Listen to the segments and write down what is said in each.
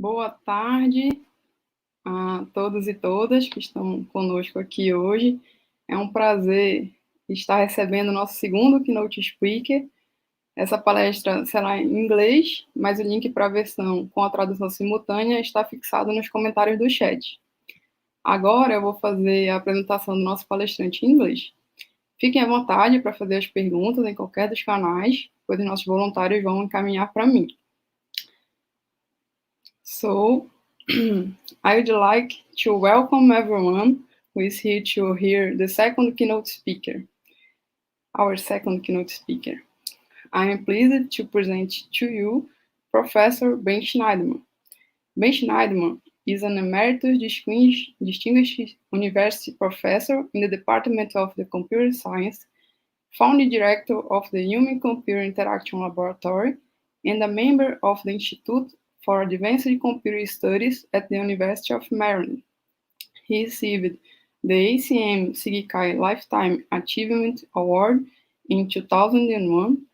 Boa tarde a todos e todas que estão conosco aqui hoje. É um prazer estar recebendo o nosso segundo Keynote Speaker. Essa palestra será em inglês, mas o link para a versão com a tradução simultânea está fixado nos comentários do chat. Agora eu vou fazer a apresentação do nosso palestrante em inglês. Fiquem à vontade para fazer as perguntas em qualquer dos canais, pois os nossos voluntários vão encaminhar para mim. So, I would like to welcome everyone who is here to hear the second keynote speaker, our second keynote speaker. I am pleased to present to you Professor Ben Shneiderman. Ben Shneiderman is an emeritus distinguished university professor in the Department of the Computer Science, founding director of the Human-Computer Interaction Laboratory, and a member of the Institute for Advanced Computer Studies at the University of Maryland. He received the ACM Hcai Lifetime Achievement Award in 2001.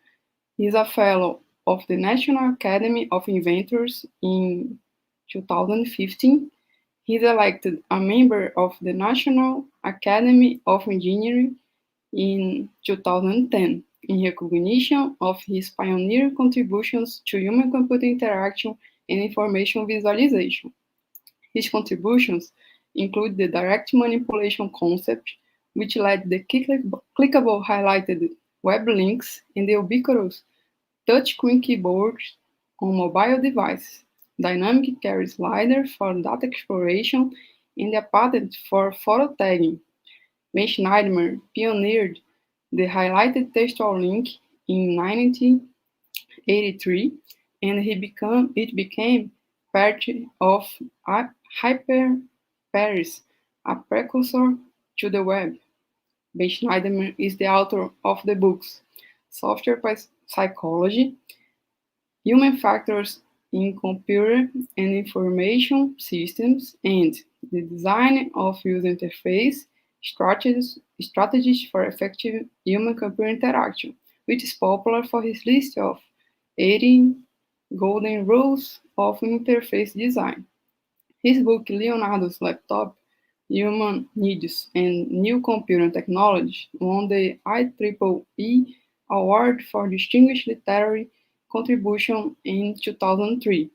He is a fellow of the National Academy of Inventors in 2015. He is elected a member of the National Academy of Engineering in 2010 in recognition of his pioneering contributions to human-computer interaction and information visualization. His contributions include the direct manipulation concept, which led the clickable highlighted web links and the ubiquitous touchscreen keyboards on mobile devices, dynamic carry slider for data exploration, and a patent for photo tagging. Ben Shneiderman pioneered the highlighted textual link in 1983, and it became part of Hyperparis, a precursor to the web. Ben Shneiderman is the author of the books Software Psychology, Human Factors in Computer and Information Systems, and The Design of User Interface Strategies for Effective Human-Computer Interaction, which is popular for his list of 18 Golden Rules of Interface Design. His book, Leonardo's Laptop, Human Needs and New Computing Technology, won the IEEE Award for Distinguished Literary Contribution in 2003.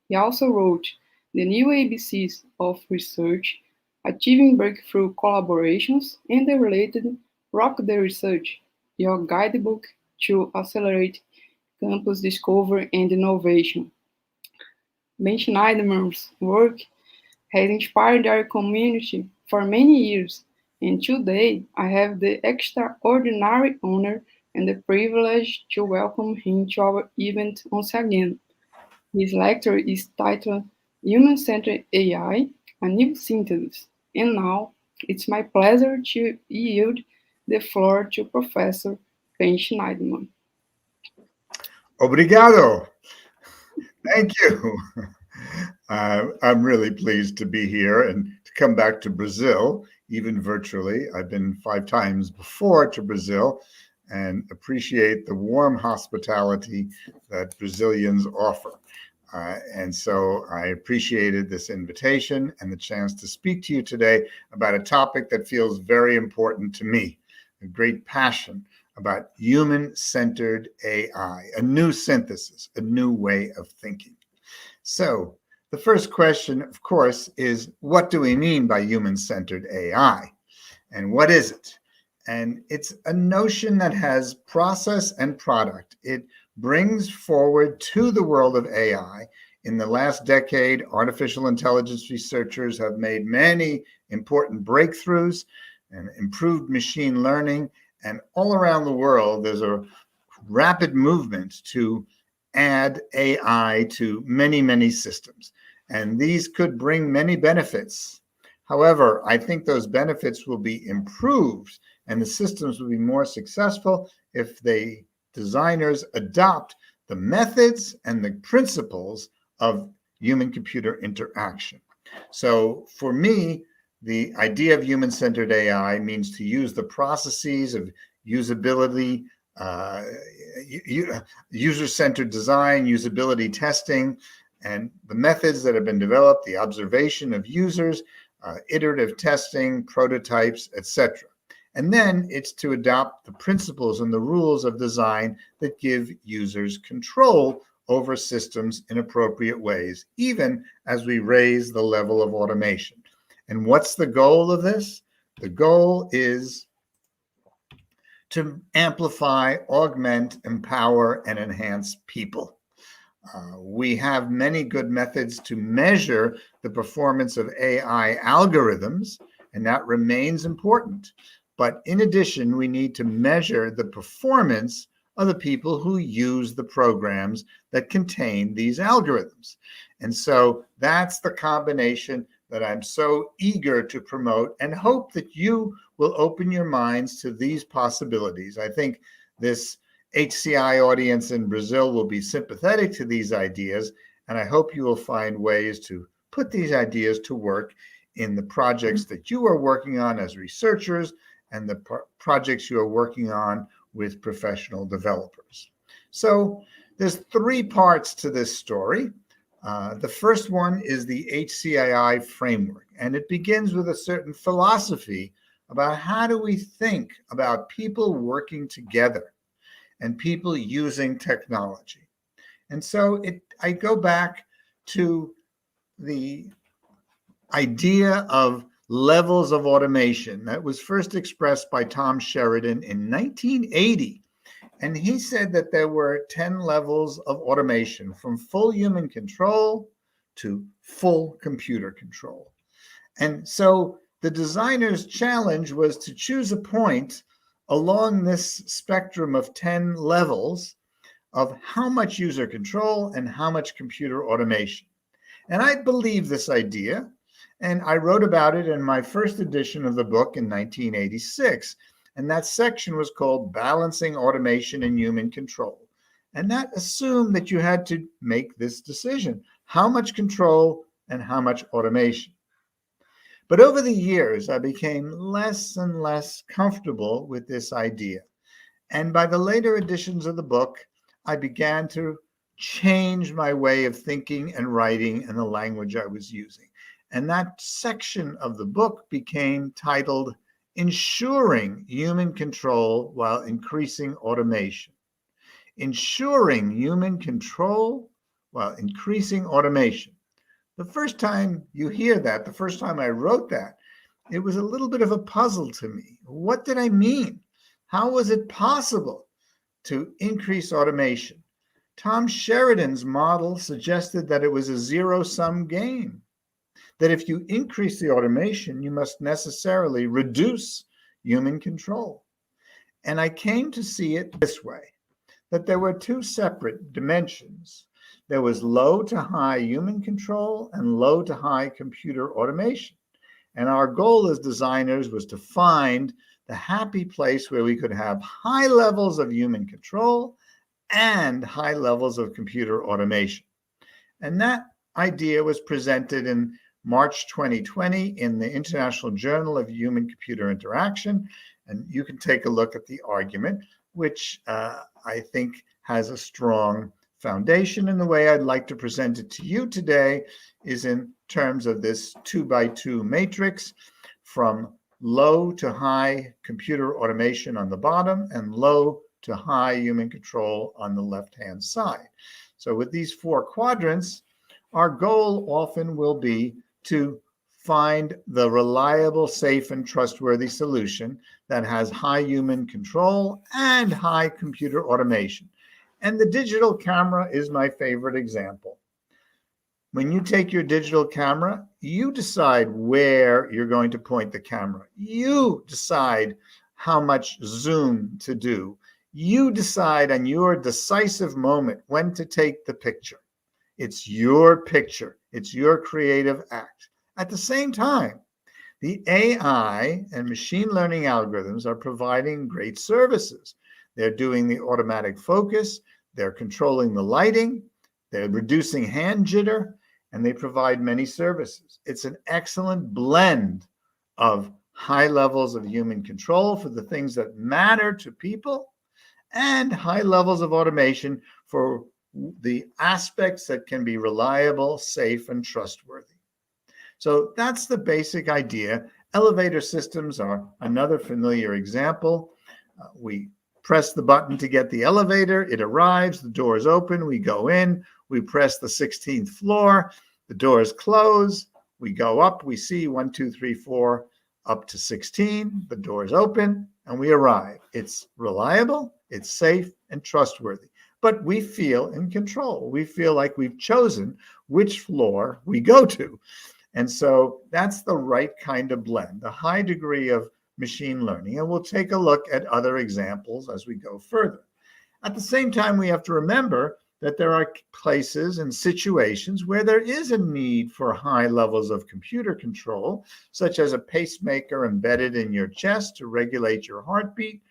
He also wrote The New ABCs of Research, Achieving Breakthrough Collaborations, and the related Rock the Research, your guidebook to accelerate campus discovery and innovation. Ben Shneiderman's work has inspired our community for many years, and today I have the extraordinary honor and the privilege to welcome him to our event once again. His lecture is titled Human-Centered AI, a New Synthesis. And now, it's my pleasure to yield the floor to Professor Ben Shneiderman. Obrigado. Thank you. I'm really pleased to be here and to come back to Brazil, even virtually. I've been 5 times before to Brazil and appreciate the warm hospitality that Brazilians offer. And so I appreciated this invitation and the chance to speak to you today about a topic that feels very important to me, a great passion about human-centered AI, a new synthesis, a new way of thinking. So the first question, of course, is what do we mean by human-centered AI? And what is it? And it's a notion that has process and product. It brings forward to the world of AI. In the last decade, artificial intelligence researchers have made many important breakthroughs and improved machine learning. And all around the world, there's a rapid movement to add AI to many, many systems. And these could bring many benefits. However, I think those benefits will be improved and the systems will be more successful if the designers adopt the methods and the principles of human-computer interaction. So for me, the idea of human-centered AI means to use the processes of usability, user-centered design, usability testing, And the methods that have been developed, the observation of users, iterative testing, prototypes, etc. And then it's to adopt the principles and the rules of design that give users control over systems in appropriate ways, even as we raise the level of automation. And what's the goal of this? The goal is to amplify, augment, empower, and enhance people. We have many good methods to measure the performance of AI algorithms, and that remains important. But in addition, we need to measure the performance of the people who use the programs that contain these algorithms. And so that's the combination that I'm so eager to promote, and hope that you will open your minds to these possibilities. I think this Hci audience in Brazil will be sympathetic to these ideas, and I hope you will find ways to put these ideas to work in the projects that you are working on as researchers and the projects you are working on with professional developers. So there's 3 parts to this story. The first one is the Hci Framework, and it begins with a certain philosophy about how do we think about people working together and people using technology. And so I go back to the idea of levels of automation that was first expressed by Tom Sheridan in 1980. And he said that there were 10 levels of automation, from full human control to full computer control. And so the designer's challenge was to choose a point along this spectrum of 10 levels of how much user control and how much computer automation. And I believe this idea, and I wrote about it in my first edition of the book in 1986. And that section was called Balancing Automation and Human Control. And that assumed that you had to make this decision: how much control and how much automation. But over the years, I became less and less comfortable with this idea. And by the later editions of the book, I began to change my way of thinking and writing and the language I was using. And that section of the book became titled Ensuring Human Control While Increasing Automation. Ensuring human control while increasing automation. The first time you hear that, the first time I wrote that, it was a little bit of a puzzle to me. What did I mean? How was it possible to increase automation? Tom Sheridan's model suggested that it was a zero-sum game, that if you increase the automation, you must necessarily reduce human control. And I came to see it this way, that there were 2 separate dimensions. There was low to high human control and low to high computer automation. And our goal as designers was to find the happy place where we could have high levels of human control and high levels of computer automation. And that idea was presented in March 2020 in the International Journal of Human-Computer Interaction. And you can take a look at the argument, which I think has a strong foundation. And the way I'd like to present it to you today is in terms of this 2x2 matrix, from low to high computer automation on the bottom and low to high human control on the left-hand side. So with these 4 quadrants, our goal often will be to find the reliable, safe, and trustworthy solution that has high human control and high computer automation. And the digital camera is my favorite example. When you take your digital camera, you decide where you're going to point the camera. You decide how much zoom to do. You decide on your decisive moment when to take the picture. It's your picture. It's your creative act. At the same time, the AI and machine learning algorithms are providing great services. They're doing the automatic focus, they're controlling the lighting, they're reducing hand jitter, and they provide many services. It's an excellent blend of high levels of human control for the things that matter to people and high levels of automation for the aspects that can be reliable, safe, and trustworthy. So that's the basic idea. Elevator systems are another familiar example. We press the button to get the elevator, it arrives, the doors open, we go in, we press the 16th floor, the doors close, we go up, we see 1, 2, 3, 4, up to 16, the doors open, and we arrive. It's reliable, it's safe, and trustworthy. But we feel in control. We feel like we've chosen which floor we go to. And so that's the right kind of blend, a high degree of machine learning. And we'll take a look at other examples as we go further. At the same time, we have to remember that there are places and situations where there is a need for high levels of computer control, such as a pacemaker embedded in your chest to regulate your heartbeat,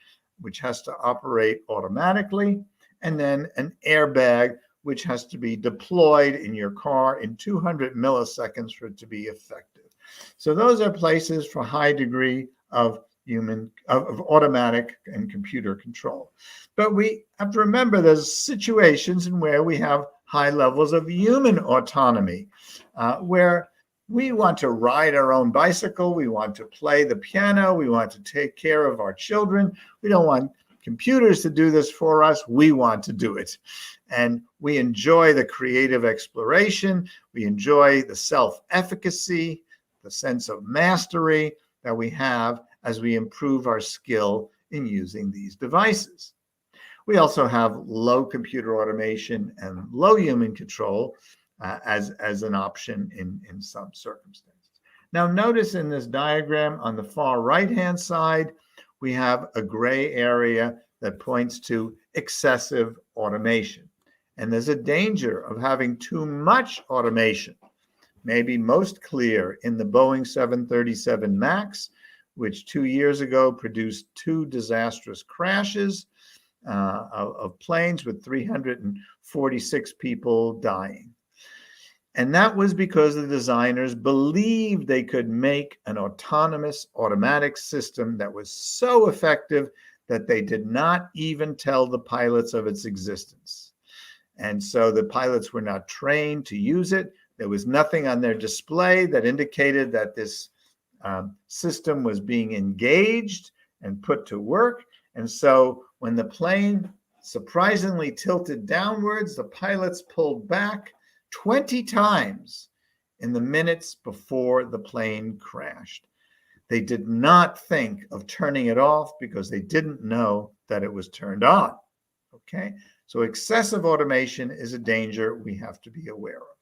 which has to operate automatically, and then an airbag, which has to be deployed in your car in 200 milliseconds for it to be effective. So those are places for high degree of automatic and computer control. But we have to remember there's situations in where we have high levels of human autonomy, where we want to ride our own bicycle, we want to play the piano, we want to take care of our children. We don't want computers to do this for us, we want to do it. And we enjoy the creative exploration, we enjoy the self-efficacy, the sense of mastery that we have as we improve our skill in using these devices. We also have low computer automation and low human control as an option in some circumstances. Now notice in this diagram on the far right-hand side, we have a gray area that points to excessive automation. And there's a danger of having too much automation, maybe most clear in the Boeing 737 MAX, which 2 years ago produced 2 disastrous crashes of planes with 346 people dying. And that was because the designers believed they could make an autonomous automatic system that was so effective that they did not even tell the pilots of its existence. And so the pilots were not trained to use it. There was nothing on their display that indicated that this system was being engaged and put to work. And so when the plane surprisingly tilted downwards, the pilots pulled back 20 times in the minutes before the plane crashed. They did not think of turning it off because they didn't know that it was turned on. Okay, so excessive automation is a danger we have to be aware of.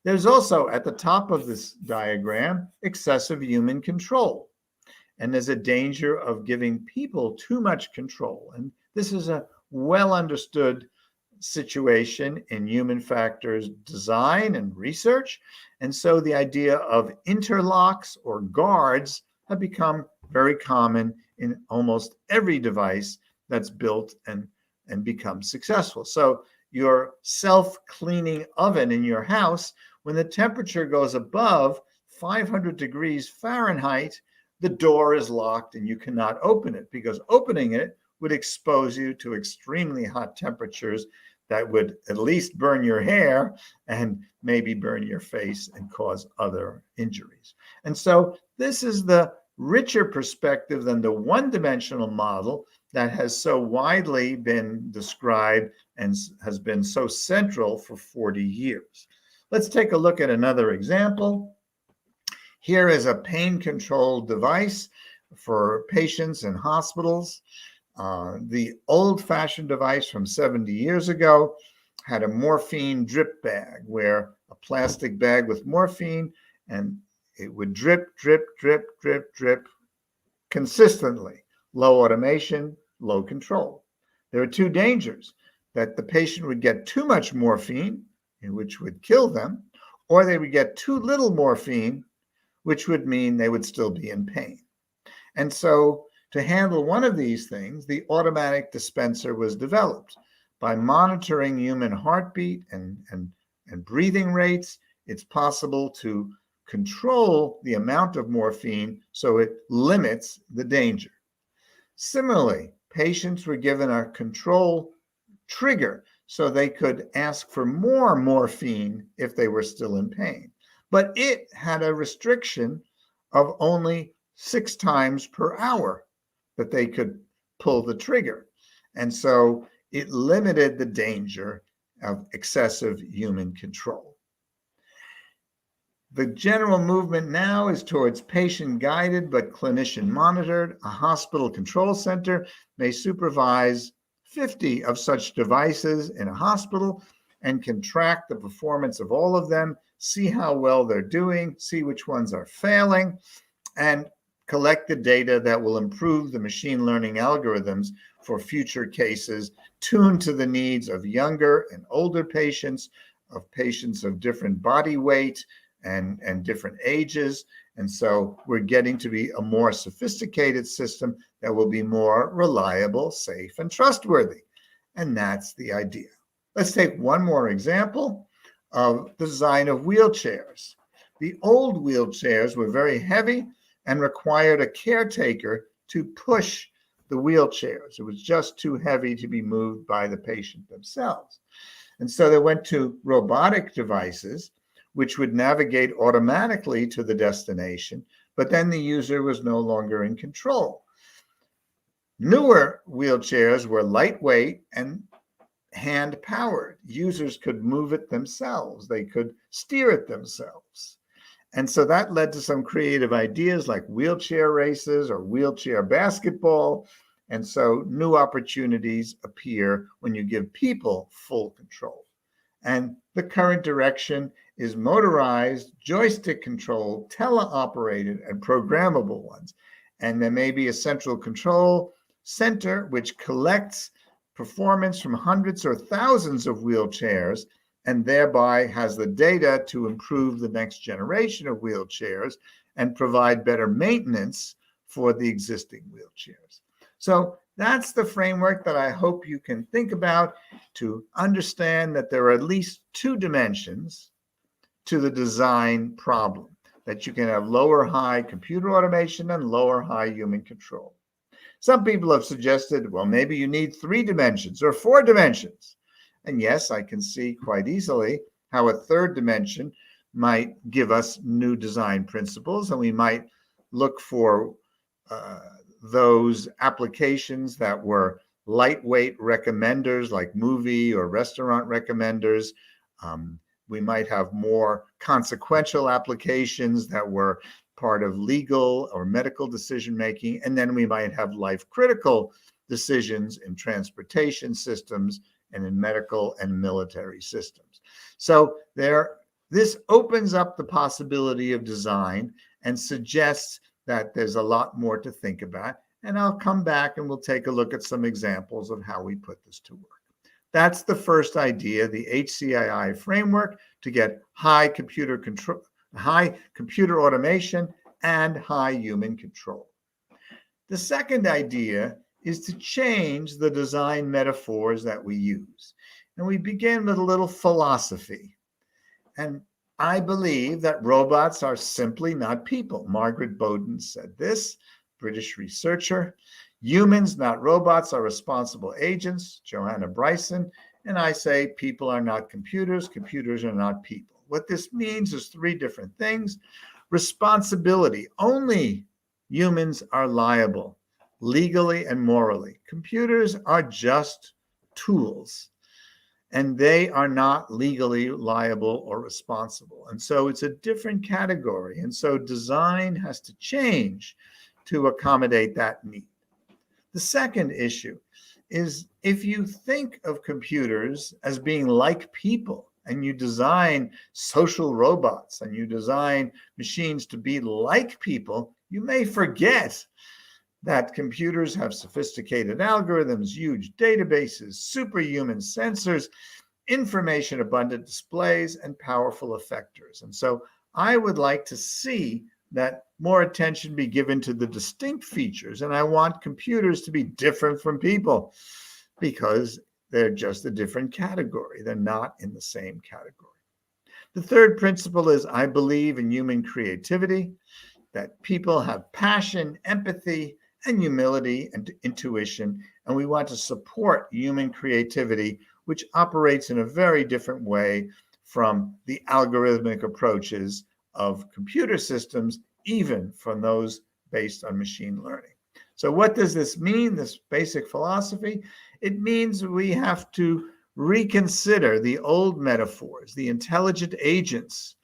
There's also at the top of this diagram excessive human control. And there's a danger of giving people too much control. And this is a well understood situation in human factors design and research. And so the idea of interlocks or guards have become very common in almost every device that's built and become successful. So your self-cleaning oven in your house, when the temperature goes above 500 degrees Fahrenheit, the door is locked and you cannot open it because opening it would expose you to extremely hot temperatures that would at least burn your hair and maybe burn your face and cause other injuries. And so this is the richer perspective than the one-dimensional model that has so widely been described and has been so central for 40 years. Let's take a look at another example. Here is a pain control device for patients in hospitals. The old-fashioned device from 70 years ago had a morphine drip bag, where a plastic bag with morphine, and it would drip, drip, drip, drip, drip consistently. Low automation, low control. There are 2 dangers: that the patient would get too much morphine, which would kill them, or they would get too little morphine, which would mean they would still be in pain. And so to handle one of these things, the automatic dispenser was developed. By monitoring human heartbeat and breathing rates, it's possible to control the amount of morphine so it limits the danger. Similarly, patients were given a control trigger so they could ask for more morphine if they were still in pain. But it had a restriction of only 6 times per hour that they could pull the trigger. And so it limited the danger of excessive human control. The general movement now is towards patient-guided but clinician-monitored. A hospital control center may supervise 50 of such devices in a hospital and can track the performance of all of them, see how well they're doing, see which ones are failing, and collect the data that will improve the machine learning algorithms for future cases, tuned to the needs of younger and older patients, of patients of different body weight and different ages. And so we're getting to be a more sophisticated system that will be more reliable, safe, and trustworthy. And that's the idea. Let's take one more example of the design of wheelchairs. The old wheelchairs were very heavy and required a caretaker to push the wheelchairs. It was just too heavy to be moved by the patient themselves. And so they went to robotic devices, which would navigate automatically to the destination, but then the user was no longer in control. Newer wheelchairs were lightweight and hand-powered. Users could move it themselves. They could steer it themselves. And so that led to some creative ideas like wheelchair races or wheelchair basketball. And so new opportunities appear when you give people full control. And the current direction is motorized, joystick controlled, teleoperated, and programmable ones. And there may be a central control center which collects performance from hundreds or thousands of wheelchairs and thereby has the data to improve the next generation of wheelchairs and provide better maintenance for the existing wheelchairs. So that's the framework that I hope you can think about to understand that there are at least 2 dimensions to the design problem, that you can have lower-high computer automation and lower-high human control. Some people have suggested, well, maybe you need 3 dimensions or 4 dimensions. And yes, I can see quite easily how a 3rd dimension might give us new design principles, and we might look for those applications that were lightweight recommenders like movie or restaurant recommenders. We might have more consequential applications that were part of legal or medical decision-making, and then we might have life-critical decisions in transportation systems and in medical and military systems. So this opens up the possibility of design and suggests that there's a lot more to think about. And I'll come back and we'll take a look at some examples of how we put this to work. That's the first idea, the Hcii framework, to get high computer control, high computer automation, and high human control. The second idea is to change the design metaphors that we use. And we begin with a little philosophy. And I believe that robots are simply not people. Margaret Bowden said this, British researcher. Humans, not robots, are responsible agents, Johanna Bryson. And I say people are not computers, computers are not people. What this means is 3 different things. Responsibility, only humans are liable, legally and morally. Computers are just tools, and they are not legally liable or responsible. And so it's a different category. And so design has to change to accommodate that need. The second issue is if you think of computers as being like people, and you design social robots and you design machines to be like people, you may forget that computers have sophisticated algorithms, huge databases, superhuman sensors, information abundant displays, and powerful effectors. And so I would like to see that more attention be given to the distinct features. And I want computers to be different from people because they're just a different category. They're not in the same category. The third principle is I believe in human creativity, that people have passion, empathy, and humility and intuition, and we want to support human creativity which operates in a very different way from the algorithmic approaches of computer systems, even from those based on machine learning. So what does this mean, this basic philosophy? It means we have to reconsider the old metaphors, the intelligent agents,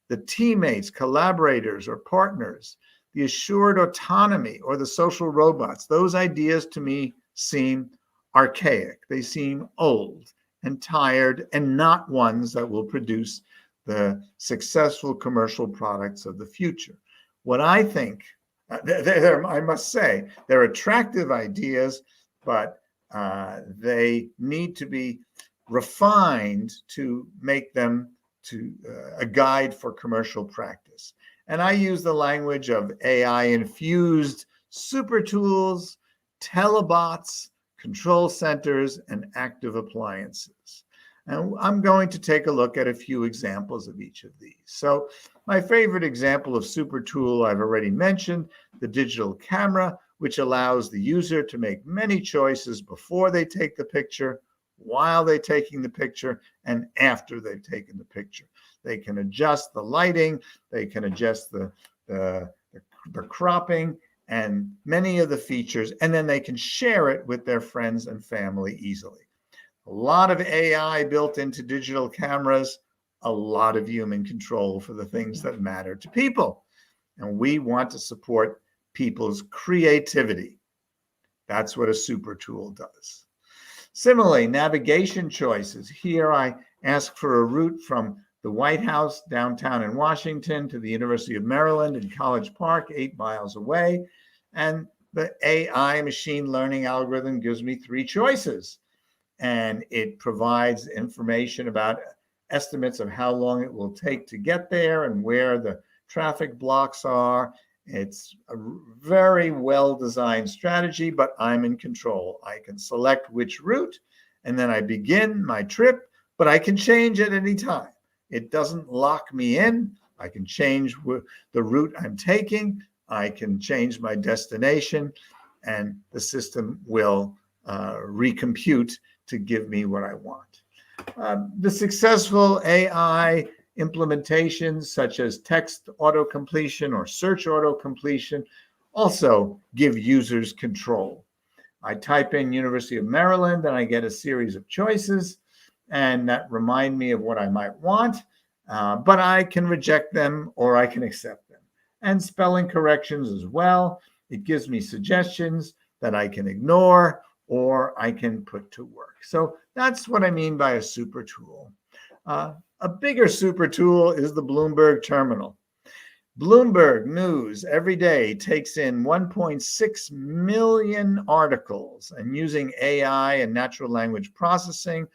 the teammates, collaborators, or partners, the assured autonomy, or the social robots. Those ideas to me seem archaic. They seem old and tired and not ones that will produce the successful commercial products of the future. What I think, I must say, they're attractive ideas, but they need to be refined to make them to a guide for commercial practice. And I use the language of AI-infused super tools, telebots, control centers, and active appliances. And I'm going to take a look at a few examples of each of these. So my favorite example of super tool I've already mentioned, the digital camera, which allows the user to make many choices before they take the picture, while they're taking the picture, and after they've taken the picture. They can adjust the lighting, they can adjust the cropping, and many of the features, and then they can share it with their friends and family easily. A lot of AI built into digital cameras, a lot of human control for the things that matter to people. And we want to support people's creativity. That's what a super tool does. Similarly, navigation choices. Here I ask for a route from the White House downtown in Washington to the University of Maryland in College Park, 8 miles away. And the AI machine learning algorithm gives me 3 choices. And it provides information about estimates of how long it will take to get there and where the traffic blocks are. It's a very well-designed strategy, but I'm in control. I can select which route, and then I begin my trip, but I can change at any time. It doesn't lock me in. I can change the route I'm taking. I can change my destination, and the system will recompute to give me what I want. The successful AI implementations such as text auto-completion or search auto-completion also give users control. I type in University of Maryland and I get a series of choices, and that remind me of what I might want, but I can reject them or I can accept them. And spelling corrections as well. It gives me suggestions that I can ignore or I can put to work. So that's what I mean by a super tool. A bigger super tool is the Bloomberg terminal. Bloomberg News every day takes in 1.6 million articles and using AI and natural language processing,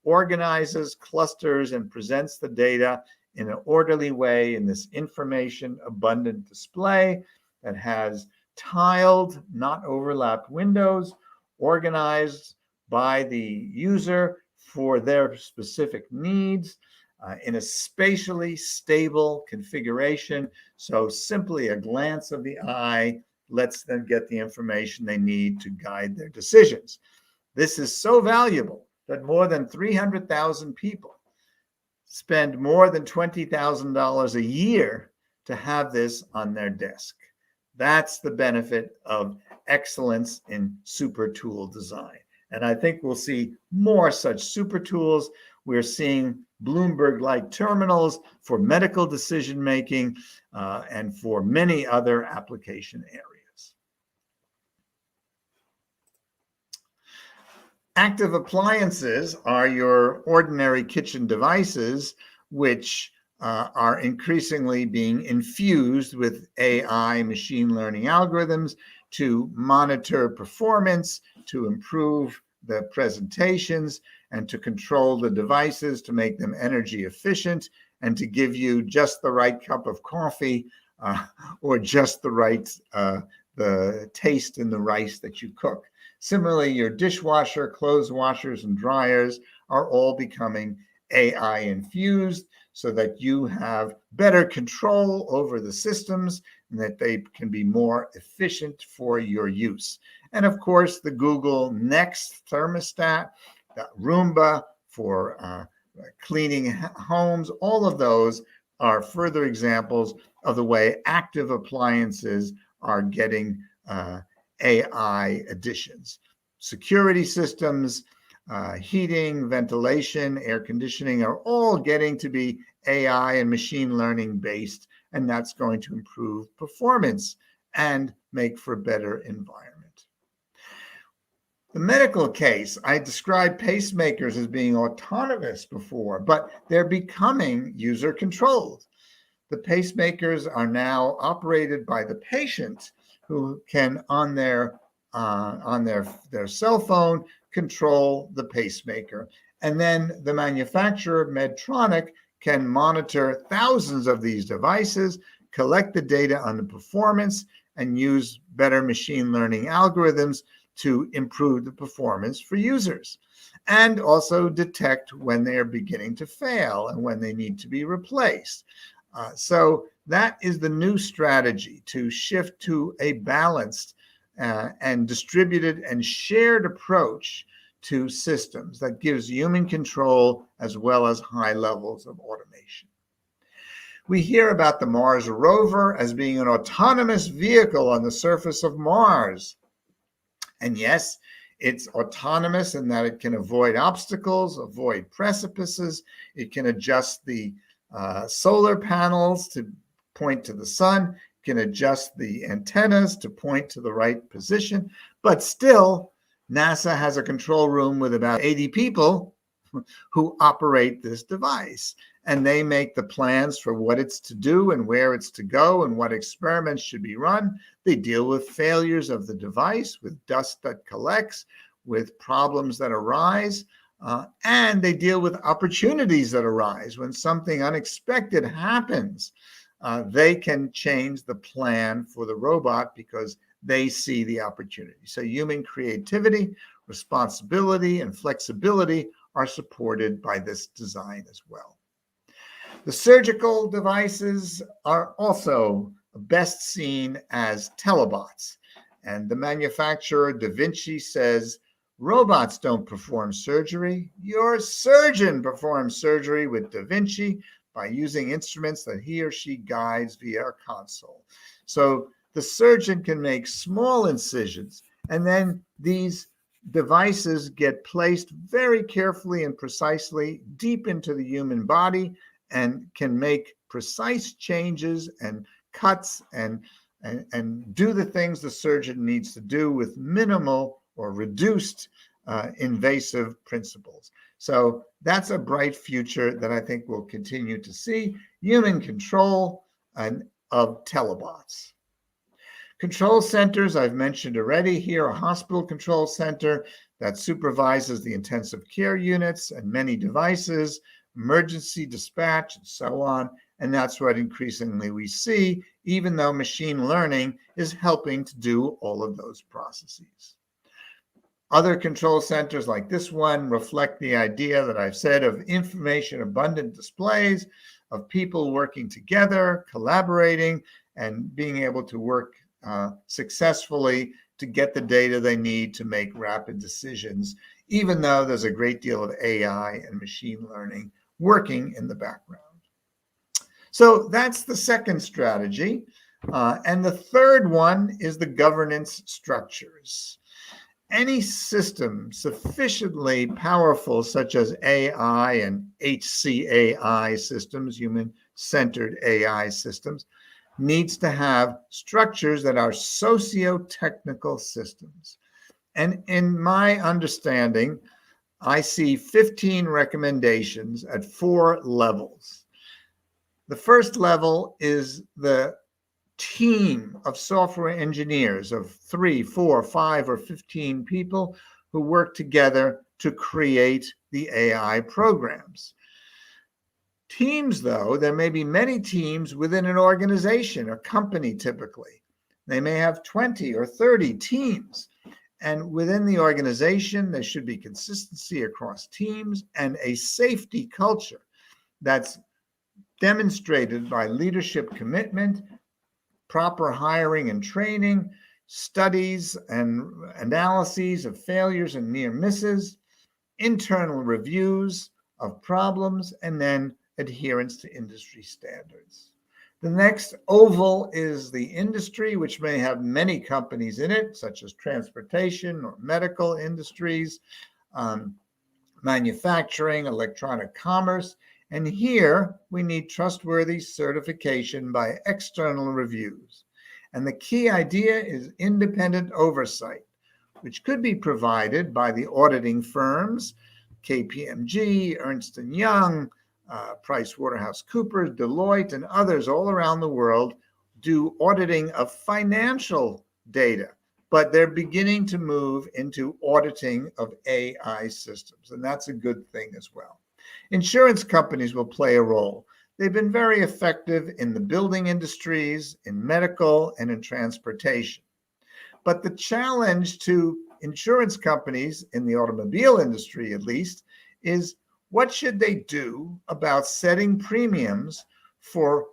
organizes, clusters, and presents the data in an orderly way in this information abundant display that has tiled, not overlapped windows, organized by the user for their specific needs in a spatially stable configuration. So simply a glance of the eye lets them get the information they need to guide their decisions. This is so valuable that more than 300,000 people spend more than $20,000 a year to have this on their desk. That's the benefit of excellence in super tool design. And I think we'll see more such super tools. We're seeing Bloomberg-like terminals for medical decision-making and for many other application areas. Active appliances are your ordinary kitchen devices, which are increasingly being infused with AI machine learning algorithms to monitor performance, to improve the presentations, and to control the devices to make them energy efficient and to give you just the right cup of coffee or just the right the taste in the rice that you cook. Similarly, your dishwasher, clothes washers, and dryers are all becoming AI infused so that you have better control over the systems and that they can be more efficient for your use. And of course, the Google Nest thermostat, the Roomba, for cleaning homes. All of those are further examples of the way active appliances are getting AI additions. Security systems, heating, ventilation, air conditioning are all getting to be AI and machine learning based, and that's going to improve performance and make for a better environment. The medical case, I described pacemakers as being autonomous before, but they're becoming user-controlled. The pacemakers are now operated by the patient, who can, on their cell phone, control the pacemaker. And then the manufacturer, Medtronic, can monitor thousands of these devices, collect the data on the performance, and use better machine learning algorithms to improve the performance for users, and also detect when they are beginning to fail and when they need to be replaced. So that is the new strategy, to shift to a balanced and distributed and shared approach to systems that gives human control as well as high levels of automation. We hear about the Mars rover as being an autonomous vehicle on the surface of Mars. And yes, it's autonomous in that it can avoid obstacles, avoid precipices. It can adjust the solar panels to point to the sun, can adjust the antennas to point to the right position. But still, NASA has a control room with about 80 people who operate this device. And they make the plans for what it's to do and where it's to go and what experiments should be run. They deal with failures of the device, with dust that collects, with problems that arise, and they deal with opportunities that arise. When something unexpected happens, they can change the plan for the robot because they see the opportunity. So human creativity, responsibility, and flexibility are supported by this design as well. The surgical devices are also best seen as telebots. And the manufacturer, Da Vinci, says, robots don't perform surgery. Your surgeon performs surgery with Da Vinci by using instruments that he or she guides via a console. So the surgeon can make small incisions, and then these devices get placed very carefully and precisely deep into the human body and can make precise changes and cuts and do the things the surgeon needs to do with minimal or reduced invasive principles. So that's a bright future that I think we'll continue to see, human control of telebots. Control centers, I've mentioned already here, a hospital control center that supervises the intensive care units and many devices, emergency dispatch, and so on. And that's what increasingly we see, even though machine learning is helping to do all of those processes. Other control centers like this one reflect the idea that I've said of information abundant displays, of people working together, collaborating, and being able to work successfully to get the data they need to make rapid decisions, even though there's a great deal of AI and machine learning working in the background. So that's the second strategy. And the third one is the governance structures. Any system sufficiently powerful, such as AI and Hcai systems, human-centered AI systems, needs to have structures that are socio-technical systems. And in my understanding, I see 15 recommendations at 4 levels. The first level is the team of software engineers of 3, 4, 5, or 15 people who work together to create the AI programs. Teams, though, there may be many teams within an organization, a company typically. They may have 20 or 30 teams. And within the organization, there should be consistency across teams and a safety culture that's demonstrated by leadership commitment, proper hiring and training, studies and analyses of failures and near misses, internal reviews of problems, and then adherence to industry standards. The next oval is the industry, which may have many companies in it, such as transportation or medical industries, manufacturing, electronic commerce. And here we need trustworthy certification by external reviews. And the key idea is independent oversight, which could be provided by the auditing firms, KPMG, Ernst & Young, PricewaterhouseCoopers, Deloitte, and others all around the world do auditing of financial data, but they're beginning to move into auditing of AI systems, and that's a good thing as well. Insurance companies will play a role. They've been very effective in the building industries, in medical, and in transportation. But the challenge to insurance companies, in the automobile industry at least, is what should they do about setting premiums for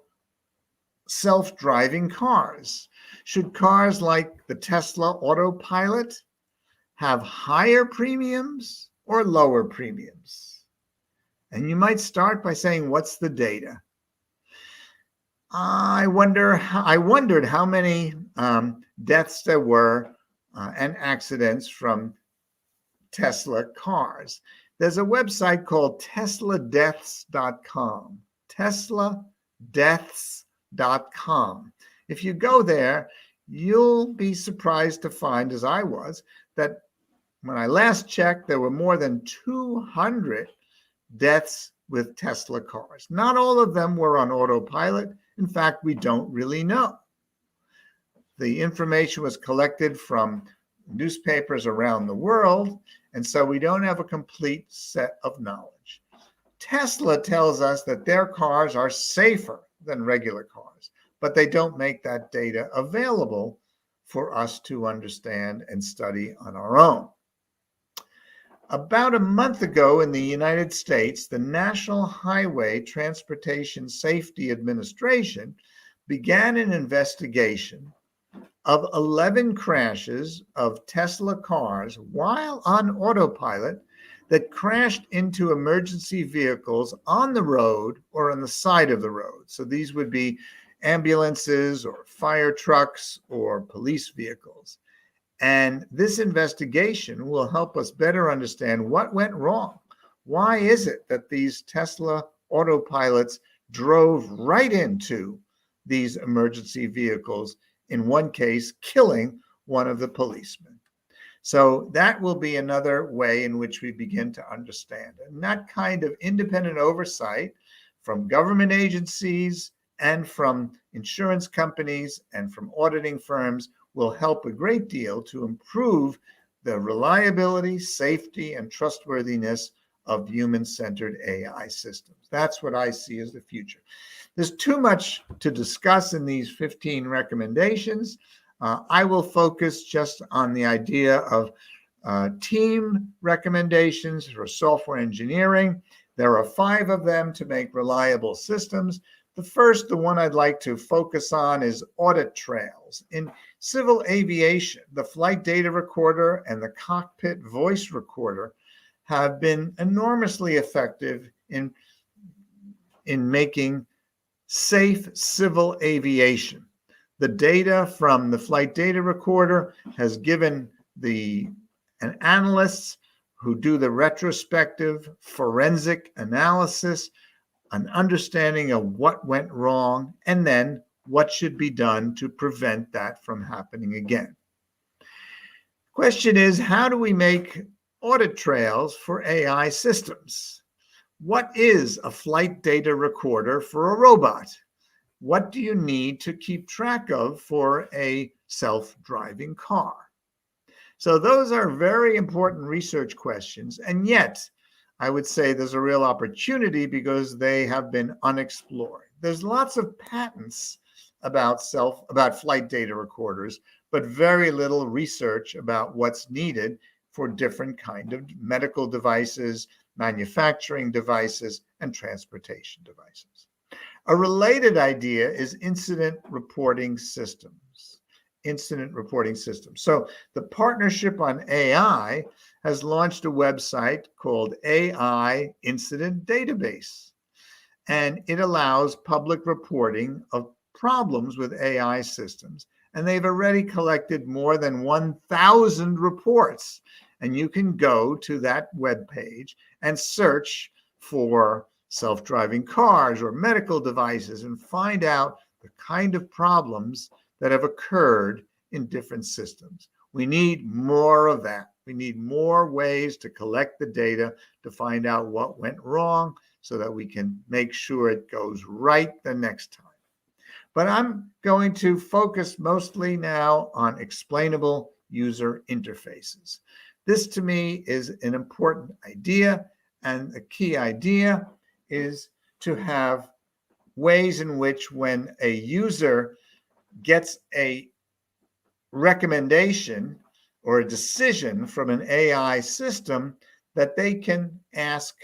self-driving cars? Should cars like the Tesla Autopilot have higher premiums or lower premiums? And you might start by saying, what's the data? I wondered how many deaths there were and accidents from Tesla cars. There's a website called tesladeaths.com. tesladeaths.com. If you go there, you'll be surprised to find, as I was, that when I last checked, there were more than 200 deaths with Tesla cars. Not all of them were on autopilot. In fact, we don't really know. The information was collected from newspapers around the world, and so we don't have a complete set of knowledge. Tesla tells us that their cars are safer than regular cars, but they don't make that data available for us to understand and study on our own. About a month ago in the United States, the National Highway Transportation Safety Administration began an investigation of 11 crashes of Tesla cars while on autopilot that crashed into emergency vehicles on the road or on the side of the road. So these would be ambulances or fire trucks or police vehicles. And this investigation will help us better understand what went wrong. Why is it that these Tesla autopilots drove right into these emergency vehicles, in one case, killing one of the policemen? So that will be another way in which we begin to understand. And that kind of independent oversight from government agencies and from insurance companies and from auditing firms will help a great deal to improve the reliability, safety, and trustworthiness of human-centered AI systems. That's what I see as the future. There's too much to discuss in these 15 recommendations. I will focus just on the idea of team recommendations for software engineering. There are 5 of them to make reliable systems. The first, the one I'd like to focus on, is audit trails. In civil aviation, the flight data recorder and the cockpit voice recorder have been enormously effective in making safe civil aviation. The data from the flight data recorder has given analysts who do the retrospective forensic analysis an understanding of what went wrong and then what should be done to prevent that from happening again. Question is, how do we make audit trails for AI systems? What is a flight data recorder for a robot? What do you need to keep track of for a self-driving car? So those are very important research questions, and yet I would say there's a real opportunity because they have been unexplored. There's lots of patents about flight data recorders, but very little research about what's needed for different kind of medical devices, manufacturing devices, and transportation devices. A related idea is incident reporting systems. So the partnership on AI has launched a website called AI Incident Database, and it allows public reporting of problems with AI systems. And they've already collected more than 1,000 reports. And you can go to that webpage and search for self-driving cars or medical devices and find out the kind of problems that have occurred in different systems. We need more of that. We need more ways to collect the data to find out what went wrong so that we can make sure it goes right the next time. But I'm going to focus mostly now on explainable user interfaces. This to me is an important idea, and the key idea is to have ways in which when a user gets a recommendation or a decision from an AI system, that they can ask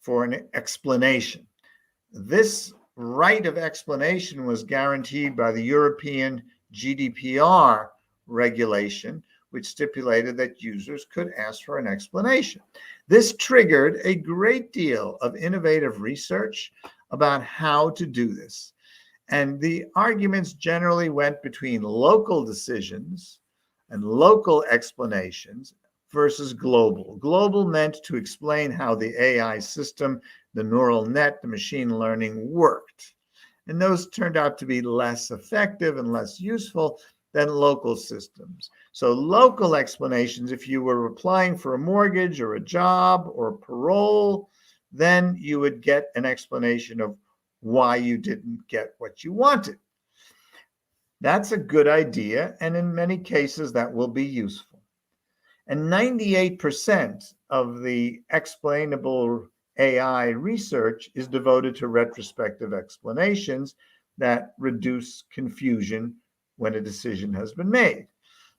for an explanation. This right of explanation was guaranteed by the European GDPR regulation, which stipulated that users could ask for an explanation. This triggered a great deal of innovative research about how to do this. And the arguments generally went between local decisions and local explanations versus global. Global meant to explain how the AI system, the neural net, the machine learning worked. And those turned out to be less effective and less useful than local systems. So local explanations, if you were applying for a mortgage or a job or parole, then you would get an explanation of why you didn't get what you wanted. That's a good idea, and in many cases that will be useful. And 98% of the explainable AI research is devoted to retrospective explanations that reduce confusion when a decision has been made.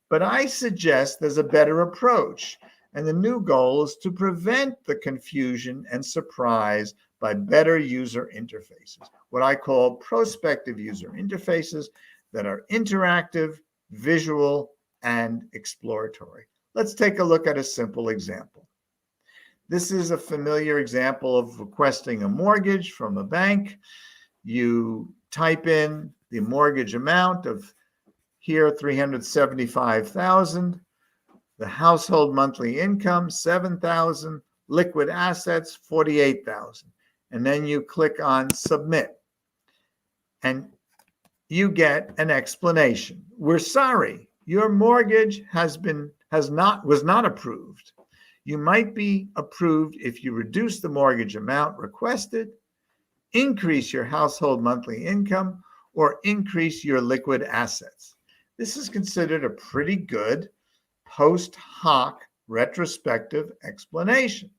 But I suggest there's a better approach, and the new goal is to prevent the confusion and surprise by better user interfaces, what I call prospective user interfaces that are interactive, visual, and exploratory. Let's take a look at a simple example. This is a familiar example of requesting a mortgage from a bank. You type in the mortgage amount of here, $375,000, the household monthly income, $7,000, liquid assets, $48,000. And then you click on submit. And you get an explanation. We're sorry, your mortgage was not approved. You might be approved if you reduce the mortgage amount requested, increase your household monthly income, or increase your liquid assets. This is considered a pretty good post hoc retrospective explanation.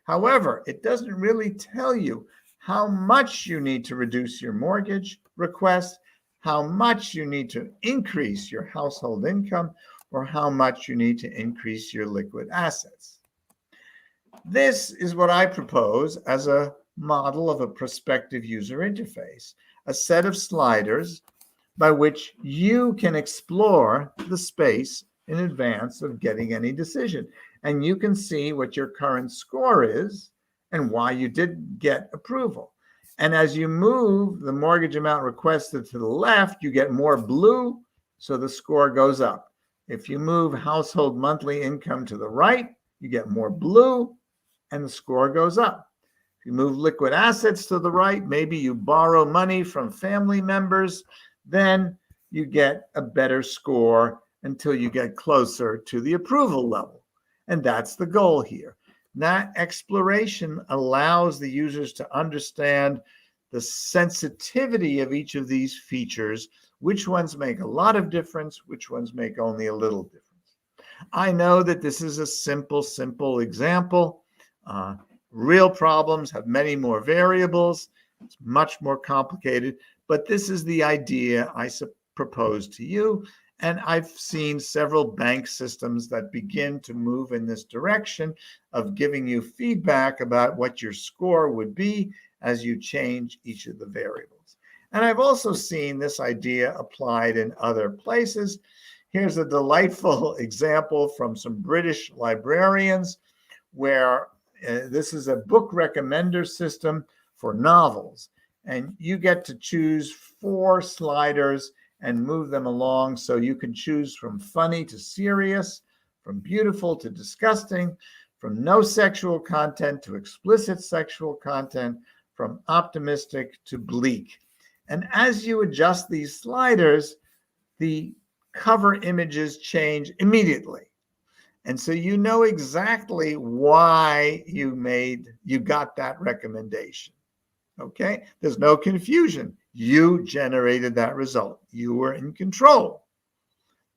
However, it doesn't really tell you how much you need to reduce your mortgage request, how much you need to increase your household income, or how much you need to increase your liquid assets. This is what I propose as a model of a prospective user interface, a set of sliders by which you can explore the space in advance of getting any decision. And you can see what your current score is and why you didn't get approval. And as you move the mortgage amount requested to the left, you get more blue, so the score goes up. If you move household monthly income to the right, you get more blue, and the score goes up. If you move liquid assets to the right, maybe you borrow money from family members, then you get a better score until you get closer to the approval level. And that's the goal here. That exploration allows the users to understand the sensitivity of each of these features, which ones make a lot of difference, which ones make only a little difference. I know that this is a simple example. Real problems have many more variables. It's much more complicated, but this is the idea I propose to you. And I've seen several bank systems that begin to move in this direction of giving you feedback about what your score would be as you change each of the variables. And I've also seen this idea applied in other places. Here's a delightful example from some British librarians where this is a book recommender system for novels. And you get to choose 4 sliders and move them along. So you can choose from funny to serious, from beautiful to disgusting, from no sexual content to explicit sexual content, from optimistic to bleak. And as you adjust these sliders, the cover images change immediately. And so you know exactly why you got that recommendation. Okay? There's no confusion. You generated that result. You were in control.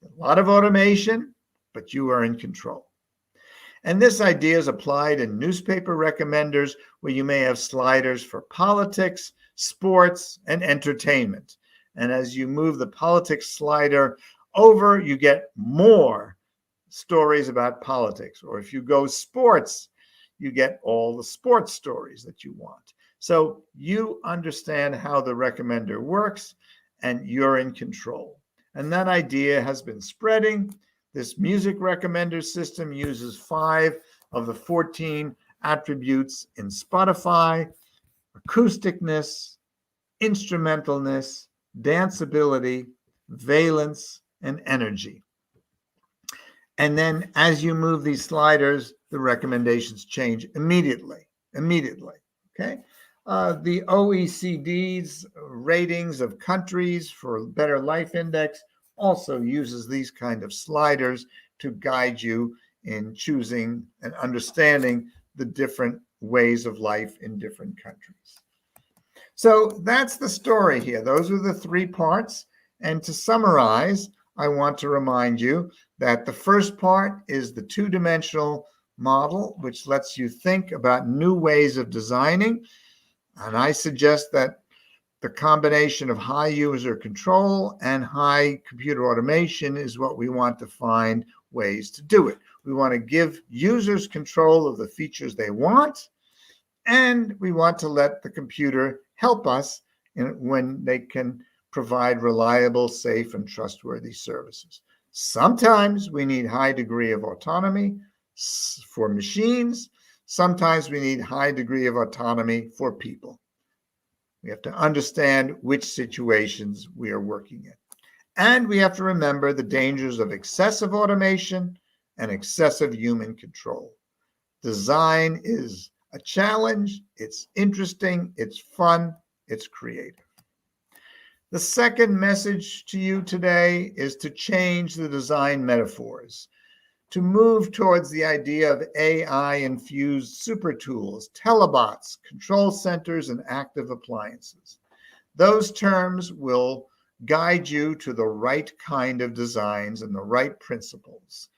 A lot of automation, but you are in control. And this idea is applied in newspaper recommenders where you may have sliders for politics, sports, and entertainment. And as you move the politics slider over, you get more stories about politics. Or if you go sports, you get all the sports stories that you want. So you understand how the recommender works and you're in control. And that idea has been spreading. This music recommender system uses 5 of the 14 attributes in Spotify: acousticness, instrumentalness, danceability, valence, and energy. And then as you move these sliders, the recommendations change immediately. Okay. The OECD's ratings of countries for Better Life Index also uses these kind of sliders to guide you in choosing and understanding the different ways of life in different countries. So that's the story here. Those are the 3 parts. And to summarize, I want to remind you that the first part is the 2-dimensional model, which lets you think about new ways of designing. And I suggest that the combination of high user control and high computer automation is what we want to find ways to do it. We want to give users control of the features they want, and we want to let the computer help us when they can provide reliable, safe, and trustworthy services. Sometimes we need high degree of autonomy for machines. Sometimes we need high degree of autonomy for people. We have to understand which situations we are working in. And we have to remember the dangers of excessive automation and excessive human control. Design is a challenge. It's interesting. It's fun. It's creative. The second message to you today is to change the design metaphors, to move towards the idea of AI-infused super tools, telebots, control centers, and active appliances. Those terms will guide you to the right kind of designs and the right principles.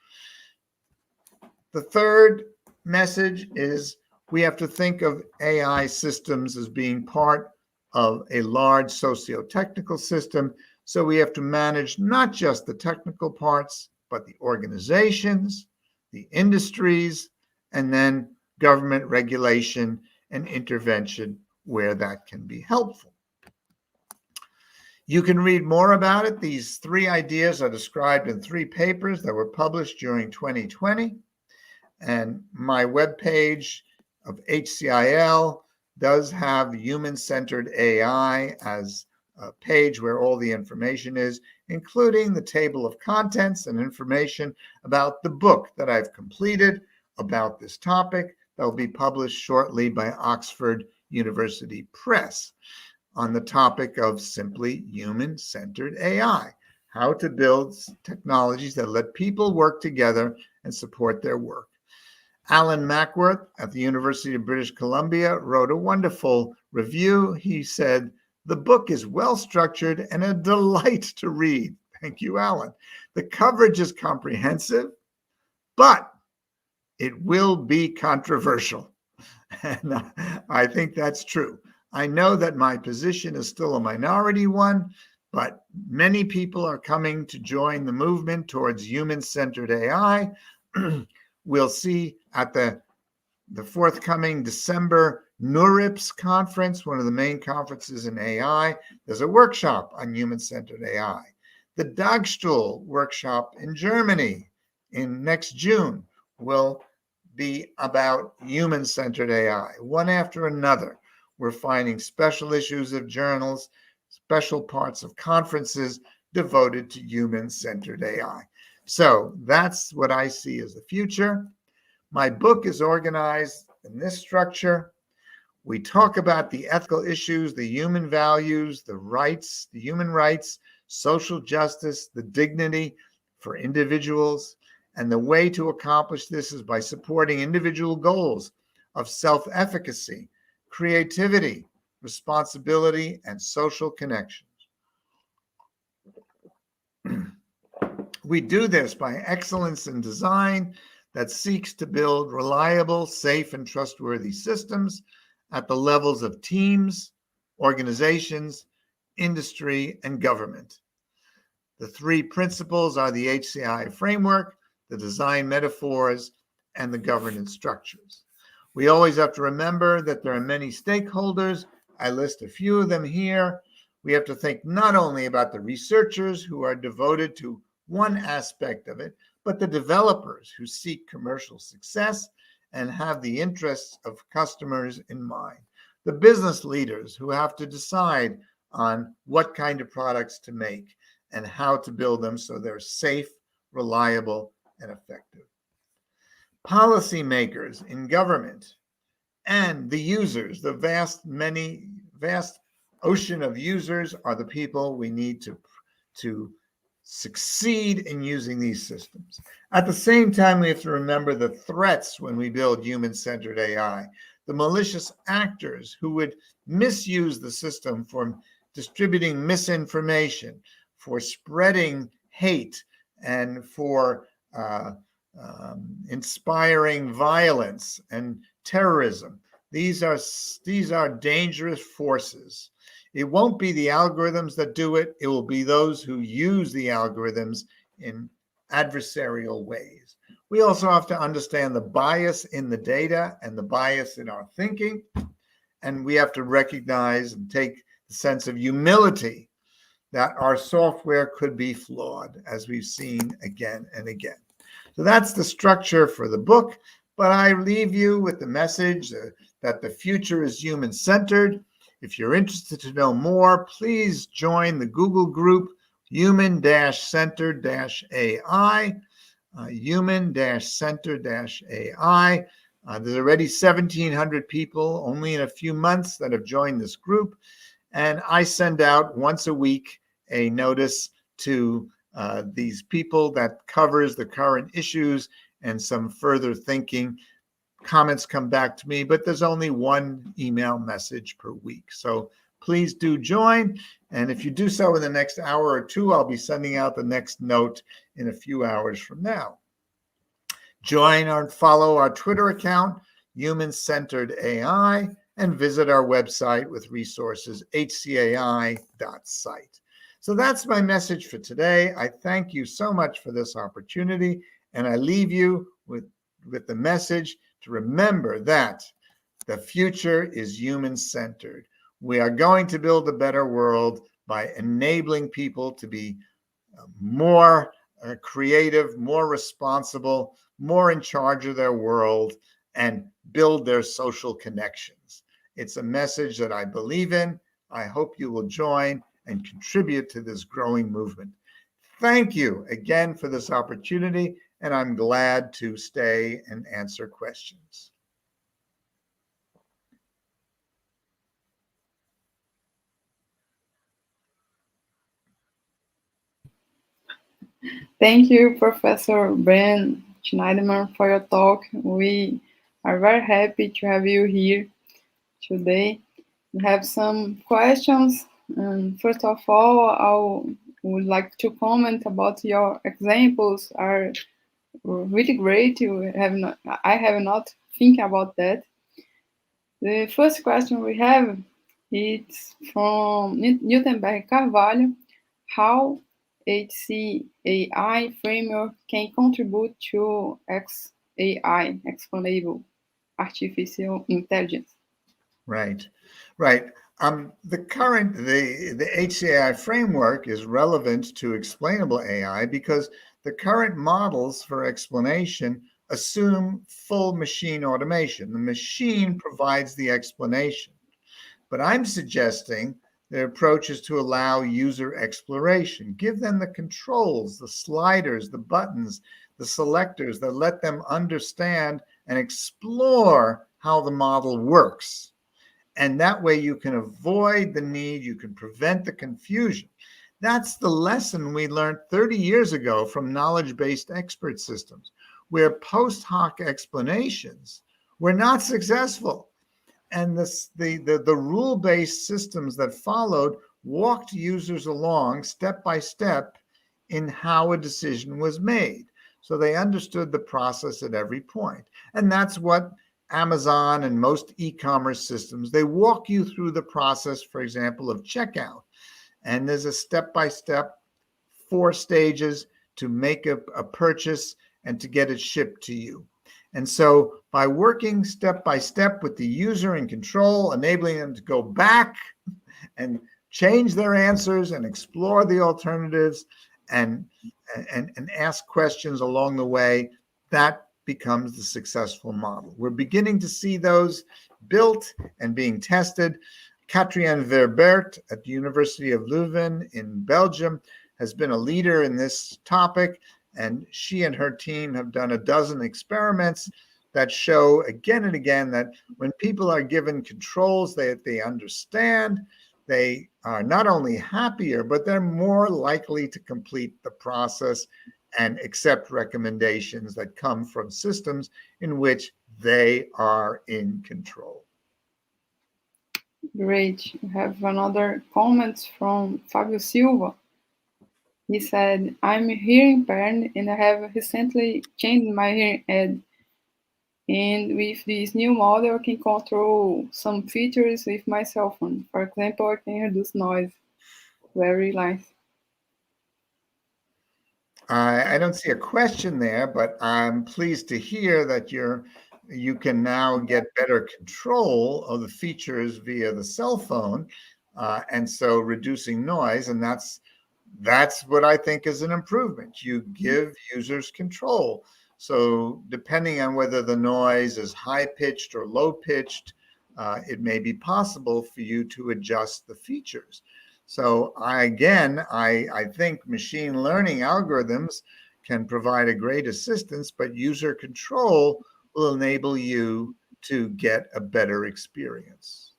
The third message is we have to think of AI systems as being part of a large socio-technical system. So we have to manage not just the technical parts, but the organizations, the industries, and then government regulation and intervention where that can be helpful. You can read more about it. These 3 ideas are described in 3 papers that were published during 2020. And my webpage of HCIL does have human-centered AI as a page where all the information is, including the table of contents and information about the book that I've completed about this topic that will be published shortly by Oxford University Press on the topic of simply human-centered AI, how to build technologies that let people work together and support their work. Alan Mackworth at the University of British Columbia wrote a wonderful review. He said, "The book is well-structured and a delight to read." Thank you, Alan. "The coverage is comprehensive, but it will be controversial." And I think that's true. I know that my position is still a minority one, but many people are coming to join the movement towards human-centered AI. We'll see at the forthcoming December NeurIPS conference, one of the main conferences in AI, there's a workshop on human-centered AI. The Dagstuhl workshop in Germany in next June will be about human-centered AI. One after another, we're finding special issues of journals, special parts of conferences devoted to human-centered AI. So that's what I see as the future. My book is organized in this structure. We talk about the ethical issues, the human values, the rights, the human rights, social justice, the dignity for individuals. And the way to accomplish this is by supporting individual goals of self-efficacy, creativity, responsibility, and social connections. We do this by excellence in design that seeks to build reliable, safe, and trustworthy systems at the levels of teams, organizations, industry, and government. The three principles are the Hci Framework, the design metaphors, and the governance structures. We always have to remember that there are many stakeholders. I list a few of them here. We have to think not only about the researchers who are devoted to one aspect of it, but the developers who seek commercial success and have the interests of customers in mind. The business leaders who have to decide on what kind of products to make and how to build them so they're safe, reliable, and effective. Policymakers in government and the users, the vast ocean of users are the people we need to succeed in using these systems. At the same time, we have to remember the threats when we build human-centered AI, the malicious actors who would misuse the system for distributing misinformation, for spreading hate, and for inspiring violence and terrorism. These are dangerous forces. It won't be the algorithms that do it. It will be those who use the algorithms in adversarial ways. We also have to understand the bias in the data and the bias in our thinking. And we have to recognize and take the sense of humility that our software could be flawed, as we've seen again and again. So that's the structure for the book. But I leave you with the message that the future is human-centered. If you're interested to know more, please join the Google group human-centered-AI, human-centered-AI. There's already 1,700 people only in a few months that have joined this group. And I send out once a week a notice to these people that covers the current issues and some further thinking. Comments come back to me, but there's only one email message per week. So please do join. And if you do so in the next hour or two, I'll be sending out the next note in a few hours from now. Join or follow our Twitter account, Human Centered AI, and visit our website with resources, hcai.site. So that's my message for today. I thank you so much for this opportunity, and I leave you with the message to remember that the future is human-centered. We are going to build a better world by enabling people to be more creative, more responsible, more in charge of their world, and build their social connections. It's a message that I believe in. I hope you will join and contribute to this growing movement. Thank you again for this opportunity, and I'm glad to stay and answer questions. Thank you, Professor Ben Shneiderman, for your talk. We are very happy to have you here today. We have some questions. First of all, I would like to comment about your examples are really great. I have not think about that. The first question we have is from Newtonberg Carvalho. How Hci Framework can contribute to Explainable artificial intelligence? Right. The Hci framework is relevant to explainable AI because the current models for explanation assume full machine automation. The machine provides the explanation. But I'm suggesting the approach is to allow user exploration. Give them the controls, the sliders, the buttons, the selectors that let them understand and explore how the model works. And that way you can avoid the need, you can prevent the confusion. That's the lesson we learned 30 years ago from knowledge-based expert systems, where post hoc explanations were not successful. And the rule-based systems that followed walked users along step by step in how a decision was made. So they understood the process at every point. And that's what Amazon and most e-commerce systems, they walk you through the process, for example, of checkout. And there's a step-by-step 4 stages to make a purchase and to get it shipped to you. And so by working step by step with the user in control, enabling them to go back and change their answers and explore the alternatives and ask questions along the way, that becomes the successful model. We're beginning to see those built and being tested. Katrien Verbert at the University of Leuven in Belgium has been a leader in this topic, and she and her team have done a dozen experiments that show again and again that when people are given controls that they understand, they are not only happier, but they're more likely to complete the process and accept recommendations that come from systems in which they are in control. Great. We have another comment from Fabio Silva. He said, I'm hearing impaired and I have recently changed my hearing aid. And with this new model, I can control some features with my cell phone. For example, I can reduce noise. Very nice. I don't see a question there, but I'm pleased to hear that you can now get better control of the features via the cell phone, and so reducing noise, and that's what I think is an improvement. You give users control. So depending on whether the noise is high-pitched or low-pitched, it may be possible for you to adjust the features. So I think machine learning algorithms can provide a great assistance, but user control will enable you to get a better experience.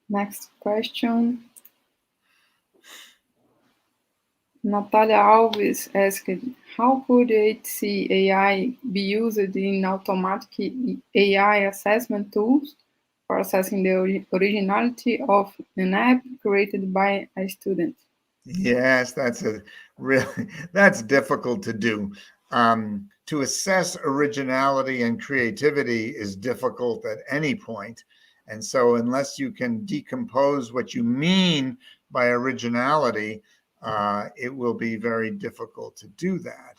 Next question. Natalia Alves asked, how could Hci AI be used in automatic AI assessment tools for assessing the originality of an app created by a student? Yes, that's difficult to do. To assess originality and creativity is difficult at any point. And so unless you can decompose what you mean by originality, it will be very difficult to do that.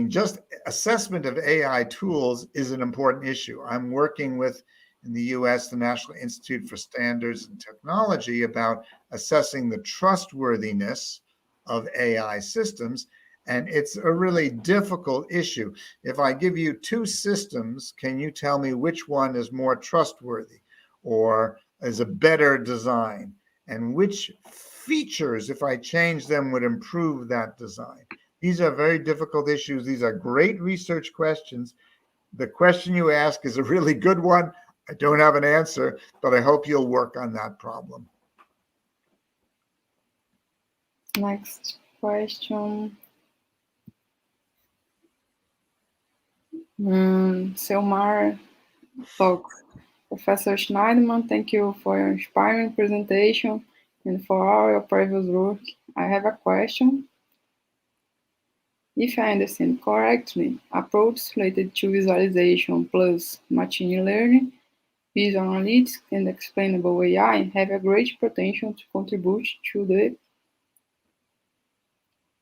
Just assessment of AI tools is an important issue. I'm working with, in the US, the National Institute for Standards and Technology about assessing the trustworthiness of AI systems. And it's a really difficult issue. If I give you 2 systems, can you tell me which one is more trustworthy or is a better design? And which features, if I change them, would improve that design? These are very difficult issues. These are great research questions. The question you ask is a really good one. I don't have an answer, but I hope you'll work on that problem. Next question. Selmar talks. Professor Shneiderman, thank you for your inspiring presentation and for all your previous work. I have a question. If I understand correctly, approaches related to visualization plus machine learning, visual analytics, and explainable AI have a great potential to contribute to the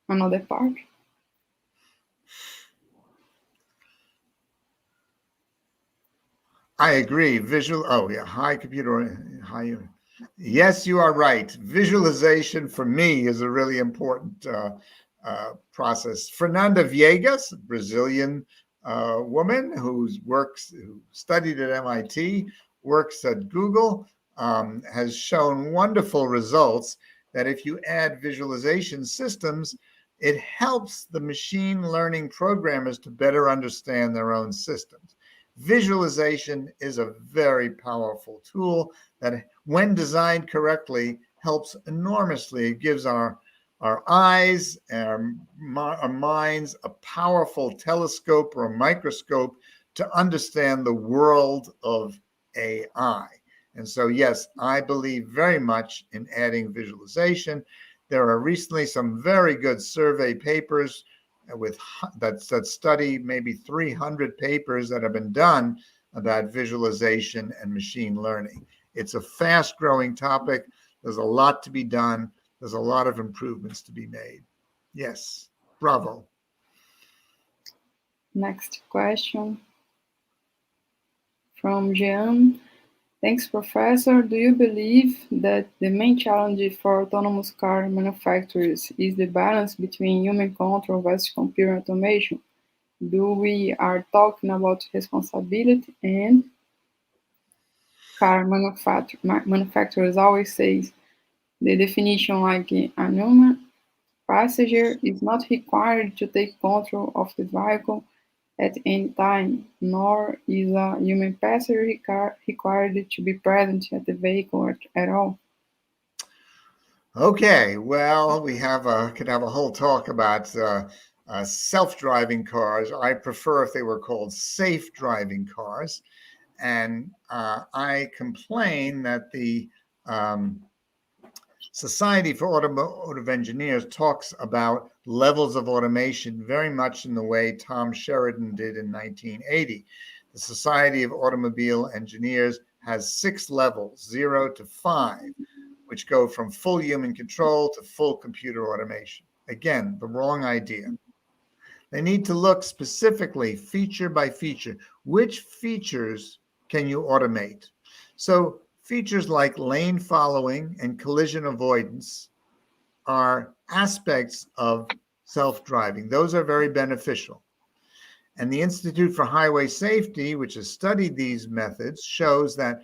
another part. I agree. High computer, high. Yes, you are right. Visualization for me is a really important process. Fernanda Viegas, Brazilian woman who studied at MIT, works at Google, has shown wonderful results that if you add visualization systems, it helps the machine learning programmers to better understand their own systems. Visualization is a very powerful tool that, when designed correctly, helps enormously. It gives our eyes, our minds, a powerful telescope or a microscope to understand the world of AI. And so, yes, I believe very much in adding visualization. There are recently some very good survey papers that study maybe 300 papers that have been done about visualization and machine learning. It's a fast-growing topic. There's a lot to be done. There's a lot of improvements to be made. Yes, bravo. Next question from Jean. Thanks, Professor. Do you believe that the main challenge for autonomous car manufacturers is the balance between human control versus computer automation? Do we are talking about responsibility and car manufacturers always say the definition like a human passenger is not required to take control of the vehicle at any time, nor is a human passenger required to be present at the vehicle at all. Okay, well, could have a whole talk about self-driving cars. I prefer if they were called safe driving cars. And I complain that the Society for Automotive Engineers talks about levels of automation very much in the way Tom Sheridan did in 1980. The Society of Automobile Engineers has 6 levels, 0 to 5, which go from full human control to full computer automation. Again, the wrong idea. They need to look specifically, feature by feature, which features can you automate? So features like lane following and collision avoidance are aspects of self-driving. Those are very beneficial. And the Institute for Highway Safety, which has studied these methods, shows that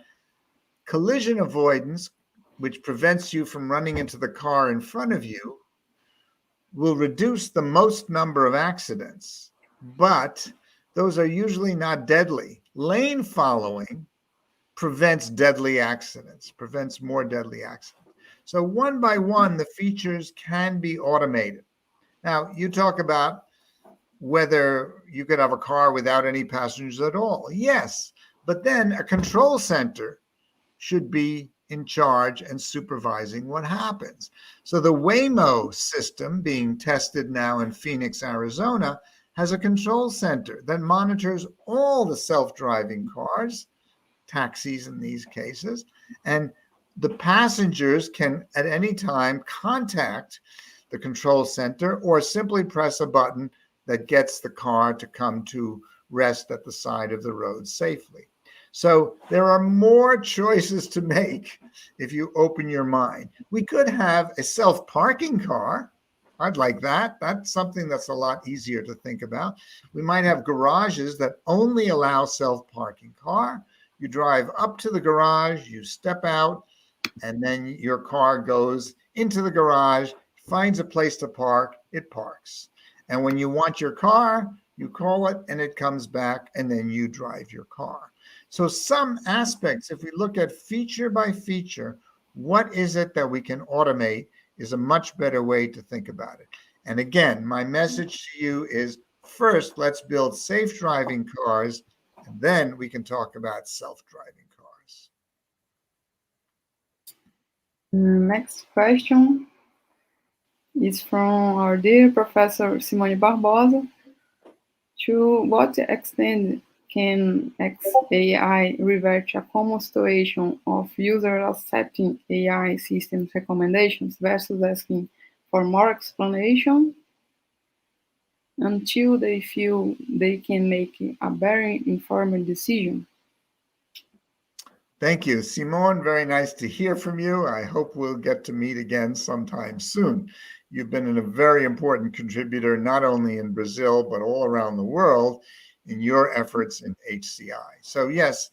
collision avoidance, which prevents you from running into the car in front of you, will reduce the most number of accidents, but those are usually not deadly. Lane following prevents more deadly accidents. So one by one, the features can be automated. Now, you talk about whether you could have a car without any passengers at all. Yes, but then a control center should be in charge and supervising what happens. So the Waymo system being tested now in Phoenix, Arizona, has a control center that monitors all the self-driving cars, taxis in these cases, and the passengers can at any time contact the control center or simply press a button that gets the car to come to rest at the side of the road safely. So there are more choices to make if you open your mind. We could have a self-parking car. I'd like that. That's something that's a lot easier to think about. We might have garages that only allow self-parking car. You drive up to the garage, you step out, and then your car goes into the garage, finds a place to park, it parks. And when you want your car, you call it and it comes back, and then you drive your car. So some aspects, if we look at feature by feature, what is it that we can automate is a much better way to think about it. And again, my message to you is, first, let's build safe driving cars, and then we can talk about self-driving cars. Next question is from our dear Professor Simone Barbosa. To what extent can Xai revert a common situation of users accepting AI systems recommendations versus asking for more explanation until they feel they can make a very informed decision? Thank you, Simone. Very nice to hear from you. I hope we'll get to meet again sometime soon. You've been a very important contributor, not only in Brazil, but all around the world in your efforts in Hci. So yes,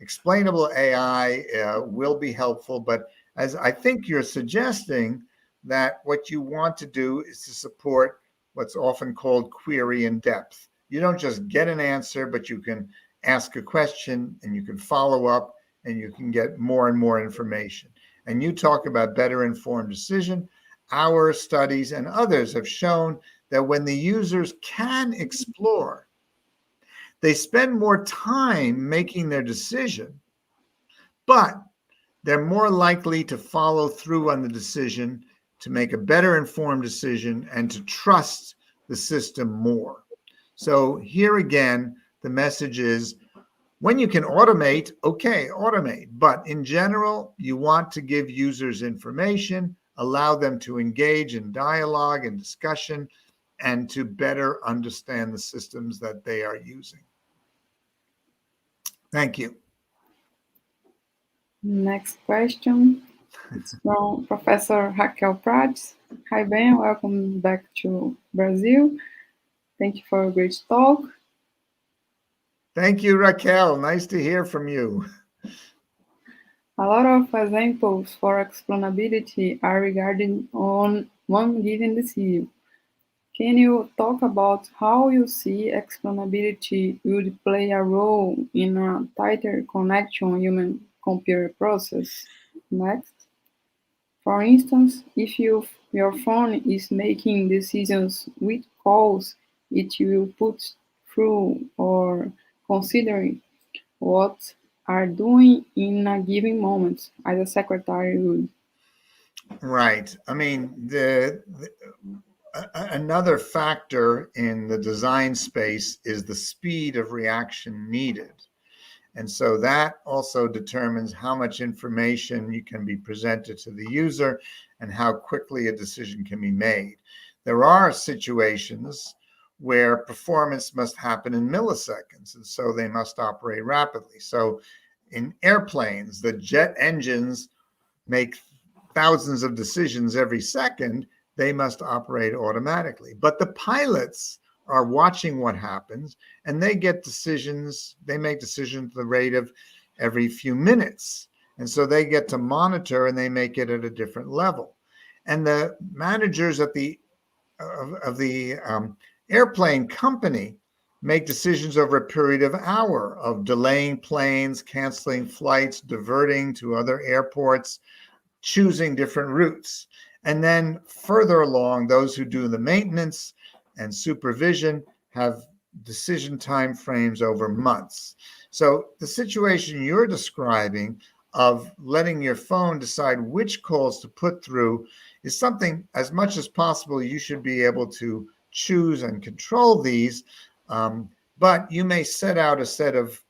explainable AI will be helpful, but as I think you're suggesting that what you want to do is to support what's often called query in depth. You don't just get an answer, but you can ask a question and you can follow up and you can get more and more information. And you talk about better informed decision. Our studies and others have shown that when the users can explore, they spend more time making their decision, but they're more likely to follow through on the decision, to make a better informed decision, and to trust the system more. So here again, the message is, when you can automate, okay, automate. But in general, you want to give users information, allow them to engage in dialogue and discussion, and to better understand the systems that they are using. Thank you. Next question. It's from Professor Raquel Prats. Hi, Ben. Welcome back to Brazil. Thank you for a great talk. Thank you, Raquel. Nice to hear from you. A lot of examples for explainability are regarding on one given decision. Can you talk about how you see explainability would play a role in a tighter connection human-computer process? Next. For instance, if your phone is making decisions which calls it will put through or considering what are doing in a given moment, as a secretary would. Right. I mean, another factor in the design space is the speed of reaction needed. And so that also determines how much information you can be presented to the user and how quickly a decision can be made. There are situations where performance must happen in milliseconds, and so they must operate rapidly. So in airplanes, the jet engines make thousands of decisions every second. They must operate automatically. But the pilots are watching what happens, and they make decisions at the rate of every few minutes. And so they get to monitor, and they make it at a different level. And the managers of the airplane company make decisions over a period of hour of delaying planes, canceling flights, diverting to other airports, choosing different routes. And then further along, those who do the maintenance and supervision have decision time frames over months. So the situation you're describing of letting your phone decide which calls to put through is something, as much as possible, you should be able to choose and control these. But you may set out a set of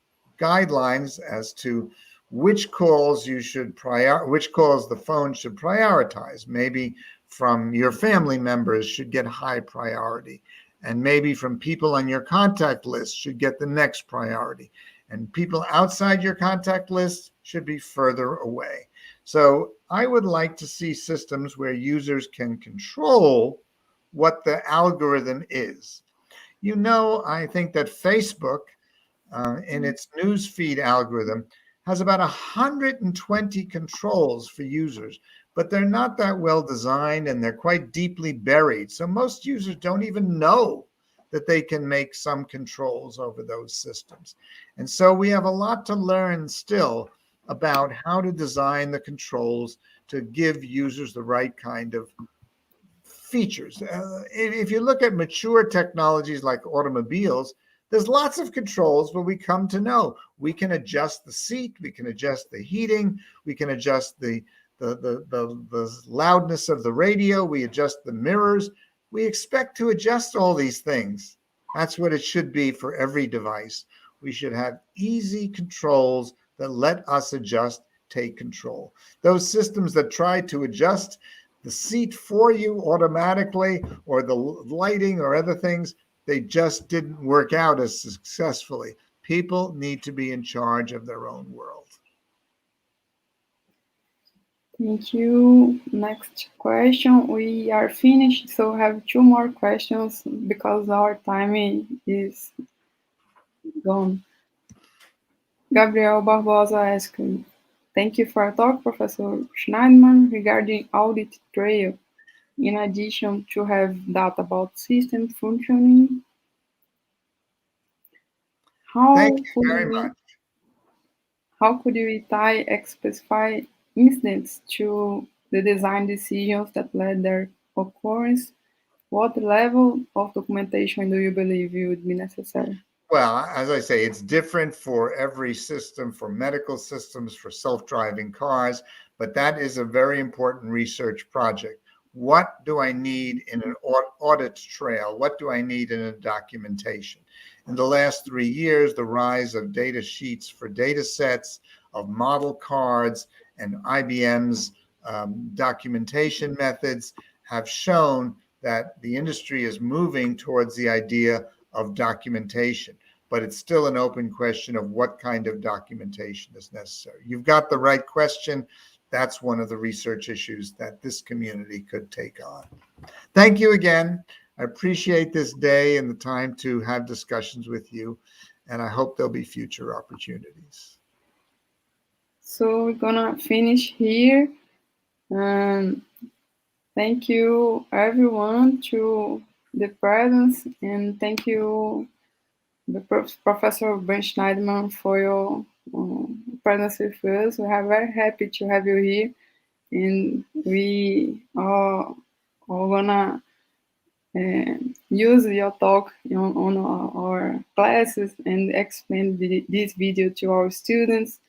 guidelines as to which calls which calls the phone should prioritize. Maybe from your family members should get high priority, and maybe from people on your contact list should get the next priority, and people outside your contact list should be further away. So I would like to see systems where users can control what the algorithm is. I think that Facebook, in its newsfeed algorithm, has about 120 controls for users, but they're not that well designed and they're quite deeply buried. So most users don't even know that they can make some controls over those systems. And so we have a lot to learn still about how to design the controls to give users the right kind of features. If you look at mature technologies like automobiles, there's lots of controls, but we come to know we can adjust the seat, we can adjust the heating, we can adjust the loudness of the radio, we adjust the mirrors. We expect to adjust all these things. That's what it should be for every device. We should have easy controls that let us adjust, take control. Those systems that try to adjust the seat for you automatically, or the lighting or other things, they just didn't work out as successfully. People need to be in charge of their own world. Thank you. Next question. We are finished, so we have 2 more questions because our time is gone. Gabriel Barbosa asked, thank you for your talk, Professor Shneiderman, regarding audit trail. In addition to have data about system functioning, Thank you very much. How could we tie specify incidents to the design decisions that led their occurrence? What level of documentation do you believe would be necessary? Well, as I say, it's different for every system, for medical systems, for self-driving cars, but that is a very important research project. What do I need in an audit trail? What do I need in a documentation? In the last 3 years, the rise of data sheets for data sets, of model cards, and IBM's documentation methods have shown that the industry is moving towards the idea of documentation, but it's still an open question of what kind of documentation is necessary. You've got the right question. That's one of the research issues that this community could take on. Thank you again. I appreciate this day and the time to have discussions with you, and I hope there'll be future opportunities. So we're gonna finish here. Thank you everyone to the presence, and thank you the Professor Ben Shneiderman for your presence with us. We are very happy to have you here, and we are gonna use your talk on our classes and explain this video to our students,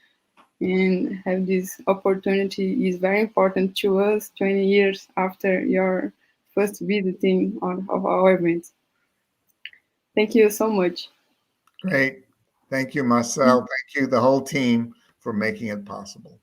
and have this opportunity is very important to us 20 years after your first visiting of our event. Thank you so much. Great. Thank you, Marcel. Thank you, the whole team, for making it possible.